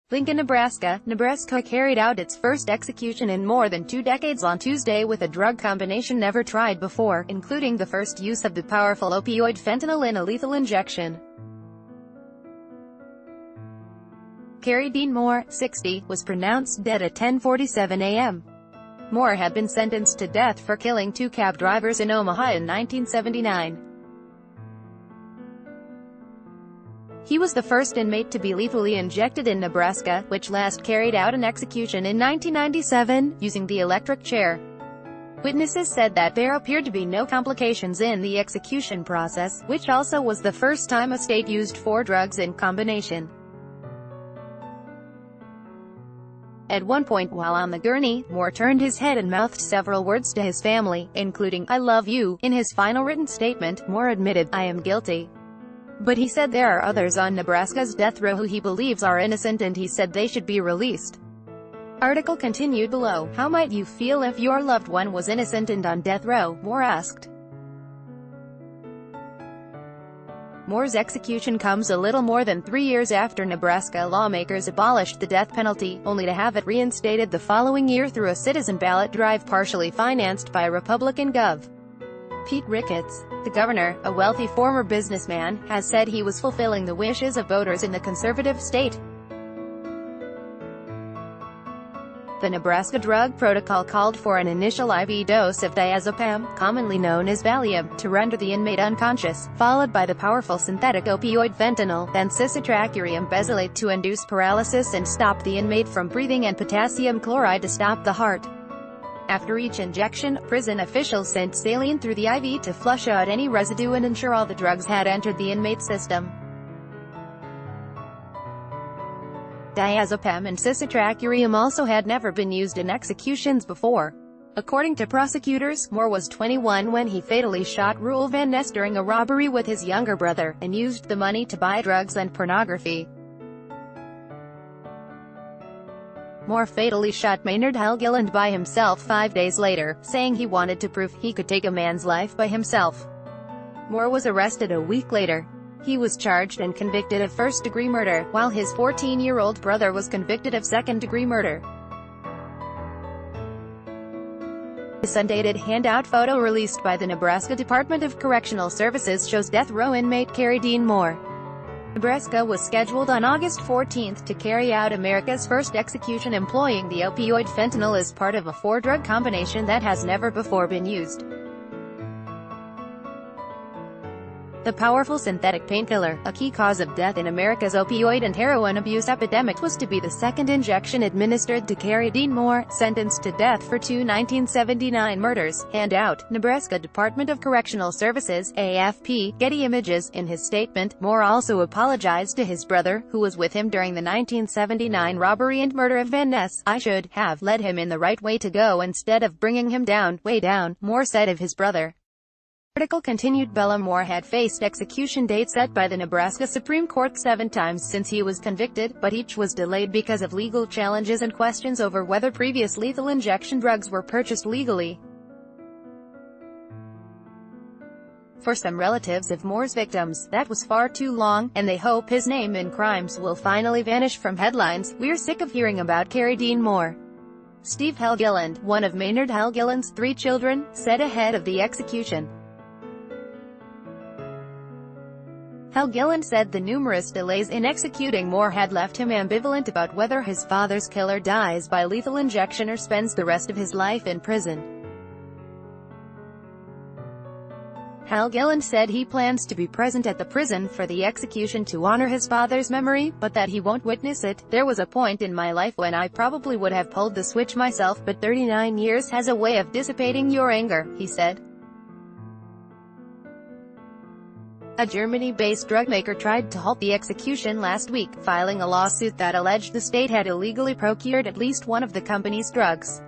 Lincoln, Nebraska. Nebraska carried out its first execution in more than 2 decades on Tuesday with a drug combination never tried before, including the first use of the powerful opioid fentanyl in a lethal injection. Carrie Dean Moore, 60, was pronounced dead at 10:47 a.m. Moore had been sentenced to death for killing 2 cab drivers in Omaha in 1979. He was the first inmate to be lethally injected in Nebraska, which last carried out an execution in 1997, using the electric chair. Witnesses said that there appeared to be no complications in the execution process, which also was the first time a state used 4 drugs in combination. At one point while on the gurney, Moore turned his head and mouthed several words to his family, including, "I love you." In his final written statement, Moore admitted, "I am guilty." But he said there are others on Nebraska's death row who he believes are innocent, and he said they should be released. Article continued below. How might you feel if your loved one was innocent and on death row? Moore asked. Moore's execution comes a little more than 3 years after Nebraska lawmakers abolished the death penalty, only to have it reinstated the following year through a citizen ballot drive partially financed by Republican Gov. Pete Ricketts, the governor, a wealthy former businessman, has said he was fulfilling the wishes of voters in the conservative state. The Nebraska drug protocol called for an initial IV dose of diazepam, commonly known as Valium, to render the inmate unconscious, followed by the powerful synthetic opioid fentanyl, then cisatracurium benzoate to induce paralysis and stop the inmate from breathing, and potassium chloride to stop the heart. After each injection, prison officials sent saline through the IV to flush out any residue and ensure all the drugs had entered the inmate's system. Diazepam and cisatracurium also had never been used in executions before. According to prosecutors, Moore was 21 when he fatally shot Reuel Van Ness during a robbery with his younger brother, and used the money to buy drugs and pornography. Moore fatally shot Maynard Helgeland by himself 5 days later, saying he wanted to prove he could take a man's life by himself. Moore was arrested a week later. He was charged and convicted of first-degree murder, while his 14-year-old brother was convicted of second-degree murder. This undated handout photo released by the Nebraska Department of Correctional Services shows death row inmate Carrie Dean Moore. Nebraska was scheduled on August 14 to carry out America's first execution employing the opioid fentanyl as part of a 4-drug combination that has never before been used. The powerful synthetic painkiller, a key cause of death in America's opioid and heroin abuse epidemic, was to be the second injection administered to Carrie Dean Moore, sentenced to death for 2 1979 murders. Handout, Nebraska Department of Correctional Services, AFP, Getty Images. In his statement, Moore also apologized to his brother, who was with him during the 1979 robbery and murder of Van Ness. "I should have led him in the right way to go instead of bringing him down, way down," Moore said of his brother. Article continued. Bella Moore had faced execution dates set by the Nebraska Supreme Court 7 times since he was convicted, but each was delayed because of legal challenges and questions over whether previous lethal injection drugs were purchased legally. For some relatives of Moore's victims, that was far too long, and they hope his name and crimes will finally vanish from headlines. "We're sick of hearing about Carrie Dean Moore." Steve Helgeland, one of Maynard Helgeland's 3 children, said ahead of the execution. Helgeland said the numerous delays in executing Moore had left him ambivalent about whether his father's killer dies by lethal injection or spends the rest of his life in prison. Helgeland said he plans to be present at the prison for the execution to honor his father's memory, but that he won't witness it. "There was a point in my life when I probably would have pulled the switch myself, but 39 years has a way of dissipating your anger," he said. A Germany-based drug maker tried to halt the execution last week, filing a lawsuit that alleged the state had illegally procured at least one of the company's drugs.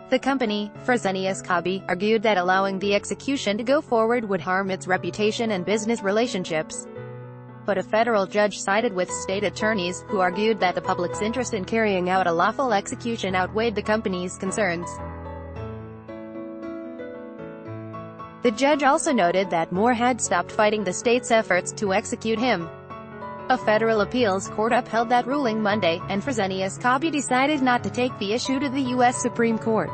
The company, Fresenius Kabi, argued that allowing the execution to go forward would harm its reputation and business relationships. But a federal judge sided with state attorneys, who argued that the public's interest in carrying out a lawful execution outweighed the company's concerns. The judge also noted that Moore had stopped fighting the state's efforts to execute him. A federal appeals court upheld that ruling Monday, and Fresenius Kabi decided not to take the issue to the U.S. Supreme Court.